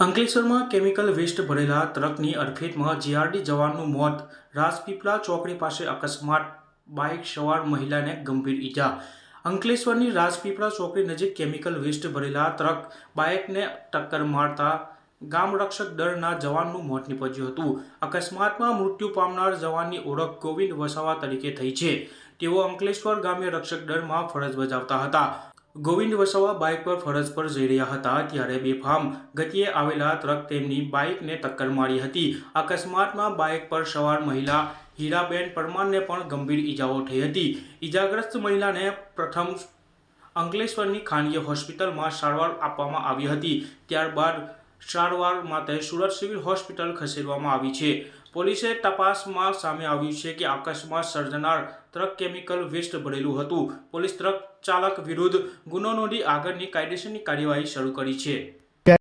અંકલેશ્વરમાં chemical waste ભરેલા ટ્રકની અડફેટમાં GRD જવાનનું મોત। રાજપીપળા ચોકડી પાસે અકસ્માત, બાઇક સવાર મહિલાને ગંભીર ઈજા। અંકલેશ્વરની રાજપીપળા ચોકડી નજીક કેમિકલ વેસ્ટ ભરેલા ટ્રક બાઇકને ટક્કર મારતા ગામરક્ષક દળના જવાનનું મોત નીપજ્યું હતું। અકસ્માતમાં મૃત્યુ પામનાર જવાનની ઓળખ ગોવિંદ વસાવા તરીકે થઈ છે। તેઓ અંકલેશ્વર ગામ્ય રક્ષક દળમાં ફરજ બજાવતા હતા। ગોવિંદ વસાવા બાઇક પર ફરજ પર જઈ રહ્યા હતા ત્યારે બેફામ ગતિએ આવેલા ટ્રક તેમની બાઇકને ટક્કર મારી હતી। અકસ્માતમાં બાઇક પર સવાર મહિલા હીરાબેન પરમારને પણ ગંભીર ઈજાઓ થઈ હતી। ઈજાગ્રસ્ત મહિલાને પ્રથમ અંકલેશ્વરની ખાનગી હોસ્પિટલમાં સારવાર આપવામાં આવી હતી, ત્યારબાદ સારવાર માટે સુરત સિવિલ હોસ્પિટલ ખસેડવામાં આવી છે। પોલીસે તપાસમાં સામે આવ્યું છે કે અકસ્માત સર્જનાર ટ્રક કેમિકલ વેસ્ટ ભરેલું હતું। પોલીસ ટ્રક ચાલક વિરુદ્ધ ગુનો નોંધી આગળની કાયદેસરની કાર્યવાહી શરૂ કરી છે।